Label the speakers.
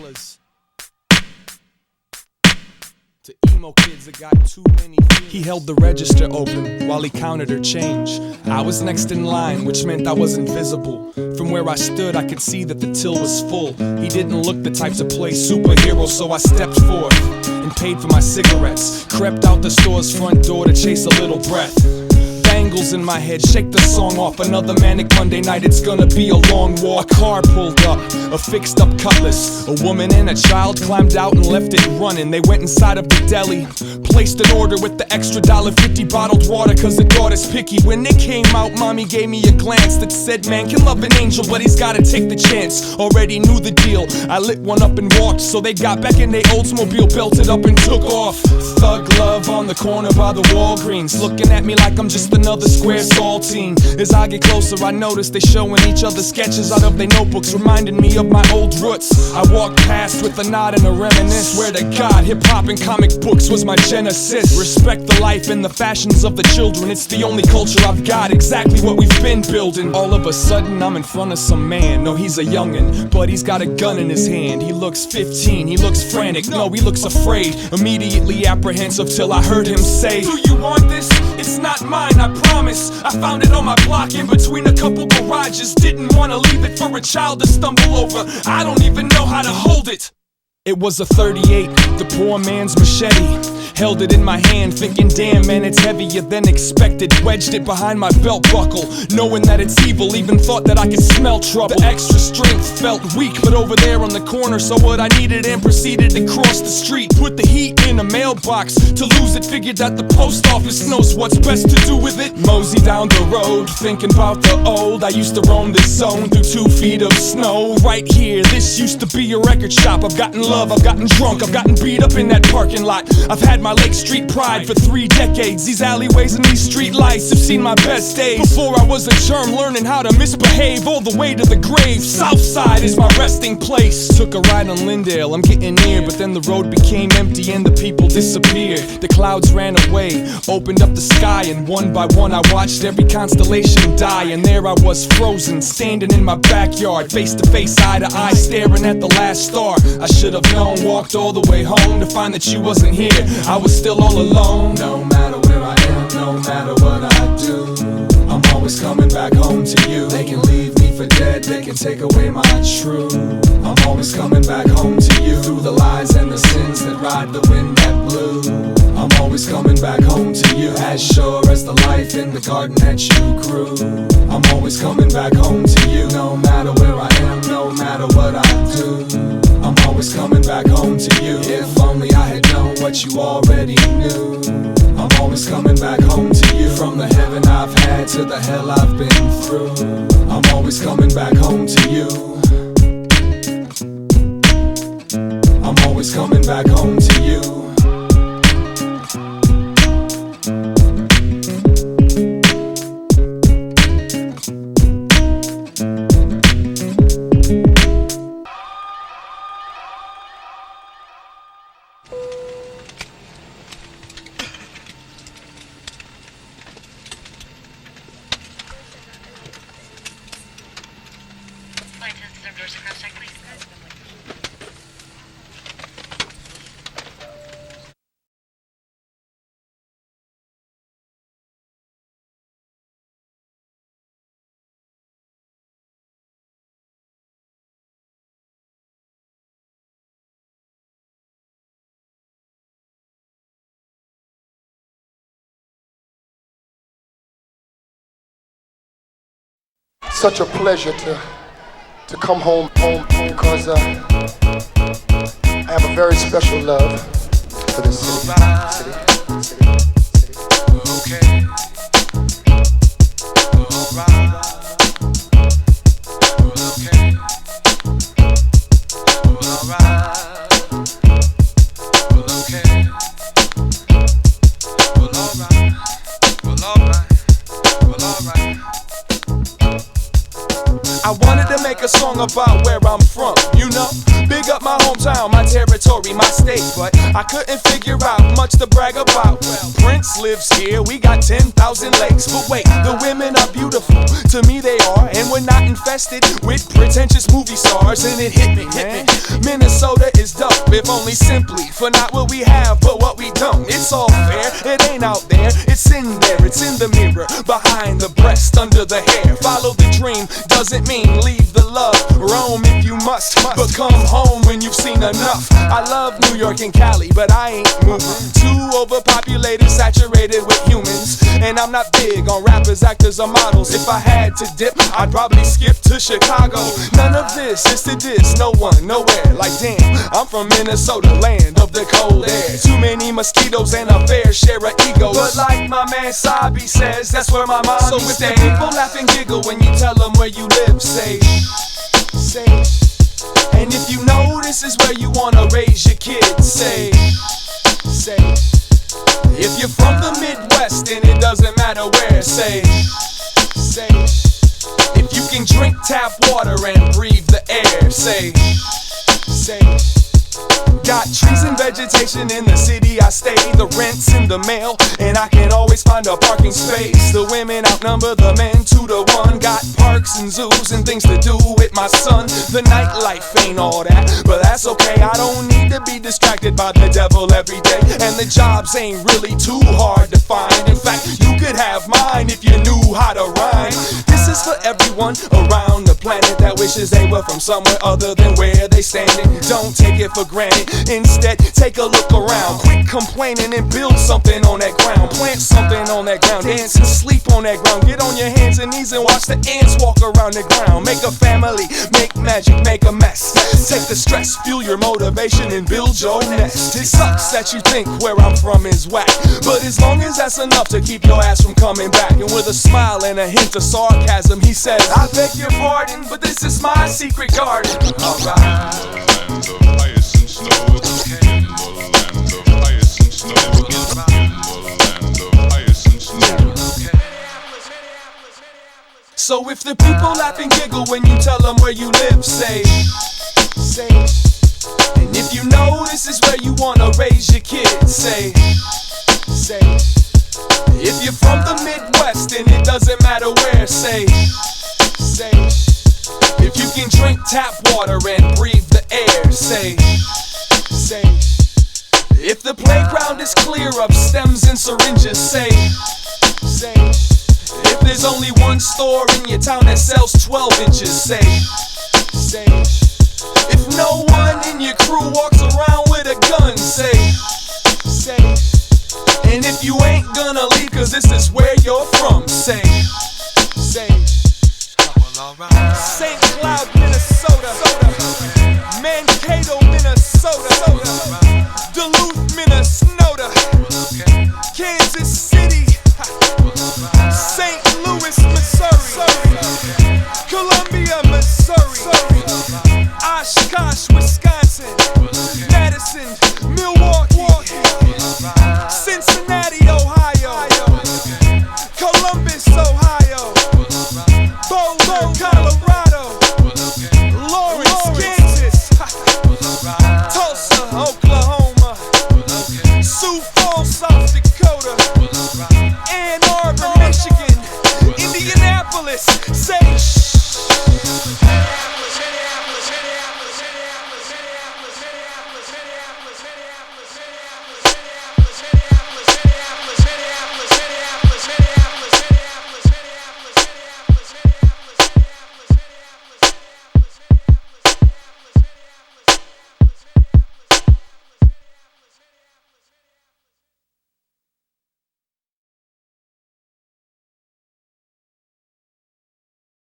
Speaker 1: fellas. To emo kids that got too many feelings. He held the register open while he counted her change. I was next in line, which meant I was invisible. From where I stood, I could see that the till was full. He didn't look the type to play superhero, so I stepped forth and paid for my cigarettes. Crept out the store's front door to chase a little breath. Bangles in my head, shake the song off. Another manic Monday night, it's gonna be a long walk. A car pulled up, a fixed up Cutlass. A woman and a child climbed out and left it running. They went inside of the deli, placed an order with the extra $1.50 bottled water, cause the daughter's picky. When they came out, mommy gave me a glance that said, man can love an angel, but he's gotta take the chance. Already knew the deal, I lit one up and walked. So they got back in their Oldsmobile, belted up and took off. Thug love on the corner by the Walgreens, looking at me like I'm just another square saltine. As I get closer, I notice they showing each other sketches out of their notebooks, reminding me of my old roots. I walk past with a nod and a reminisce. Where to God, hip-hop and comic books was my genesis. Respect the life and the fashions of the children. It's the only culture I've got, exactly what we've been building. All of a sudden, I'm in front of some man. No, he's a youngin', but he's got a gun in his hand. He looks 15, he looks frantic. No, he looks afraid. Immediately apprehensive till I heard him say, do you want this? It's not mine, I promise. I found it on my block in between a couple garages. Didn't want to leave it for a child to stumble over. I don't even know how to hold it. It was a 38, the poor man's machete. Held it in my hand, thinking, damn man, it's heavier than expected. Wedged it behind my belt buckle, knowing that it's evil. Even thought that I could smell trouble. The extra strength felt weak, but over there on the corner saw what I needed and proceeded to cross the street. Put the heat in a mailbox. To lose it, figured that the post office knows what's best to do with it. Mosey down the road, thinking about the old. I used to roam this zone through 2 feet of snow. Right here, this used to be a record shop. I've gotten love, I've gotten drunk, I've gotten beat up in that parking lot. I've had my Lake Street pride for 3 decades. These alleyways and these street lights have seen my best days. Before I was a germ, learning how to misbehave all the way to the grave. Southside is my resting place. Took a ride on Lindale, I'm getting near, but then the road became empty and the people disappeared. The clouds ran away, opened up the sky, and one by one I watched every constellation die. And there I was frozen, standing in my backyard, face to face, eye to eye, staring at the last star. I should have known, walked all the way home to find that you wasn't here. I was still all alone. No matter where I am, no matter what I do, I'm always coming back home to you. They can leave me for dead, they can take away my truth. I'm always coming back home to you. Through the lies and the sins that ride the wind that blew, I'm always coming back home to you. As sure as the life in the garden that you grew, I'm always coming back home to you. No matter where I am, no matter what I do, I'm always coming back home to you. If only I had known what you already knew, I'm always coming back home to you. From the heaven I've had to the hell I've been through, I'm always coming back home to you. I'm always coming back home to you.
Speaker 2: Such a pleasure to come home because I have a very special love for this city.
Speaker 3: Okay. Alright. Okay. Alright. Okay. Alright.
Speaker 1: I wanted to make a song about where I'm from, you know? Big up my hometown, my territory, my state. But I couldn't figure out much to brag about. Well, Prince lives here, we got 10,000 lakes. But wait, the women are beautiful, to me they are. And we're not infested with pretentious movie stars. And it hit me, Minnesota if only simply for not what we have, but what we don't. It's all fair, it ain't out there, it's in there, it's in the mirror, behind the breast, under the hair. Follow the dream, doesn't mean leave the love. Roam if you must, but come home when you've seen enough. I love New York and Cali, but I ain't moving. Too overpopulated, saturated with humans. And I'm not big on rappers, actors, or models. If I had to dip, I'd probably skip to Chicago. None of this is to diss, no one, nowhere. Like damn, I'm from Minnesota, land of the cold air. Too many mosquitoes and a fair share of egos. But like my man Sabi says, that's where my mommy so if the people laugh and giggle when you tell them where you live, say. And if you know this is where you wanna raise your kids, say. If you're from the Midwest and it doesn't matter where, say. If you can drink tap water and breathe the air, say. Got trees and vegetation in the city I stay. The rent's in the mail, and I can always find a parking space. The women outnumber the men 2-to-1. Got parks and zoos and things to do with my son. The nightlife ain't all that, but that's okay. I don't need to be distracted by the devil every day. And the jobs ain't really too hard to find. In fact, you could have mine if you knew how to rhyme. This is for everyone around the planet that wishes they were from somewhere other than where they standing. Don't take it for granted. Instead, take a look around. Quit complaining and build something on that ground. Plant something on that ground. Dance and sleep on that ground. Get on your hands and knees and watch the ants walk around the ground. Make a family, make magic, make a mess. Take the stress, fuel your motivation, and build your nest. It sucks that you think where I'm from is whack, but as long as that's enough to keep your ass from coming back. And with a smile and a hint of sarcasm, he says, I beg your pardon, but this is my secret garden. Alright.
Speaker 4: Land of ice and snow, in the land of ice and snow, in the land of ice and snow.
Speaker 1: So if the people laugh and giggle when you tell them where you live, say. And if you know this is where you wanna raise your kids, say. If you're from the Midwest and it doesn't matter where, say. If you can drink tap water and breathe the air, say. If the playground is clear of stems and syringes, say. If there's only one store in your town that sells 12 inches, say. If no one in your crew walks around with a gun, say. And if you ain't gonna leave cause this is where you're from, say. St. Cloud, Minnesota. Mankato, Minnesota. Duluth,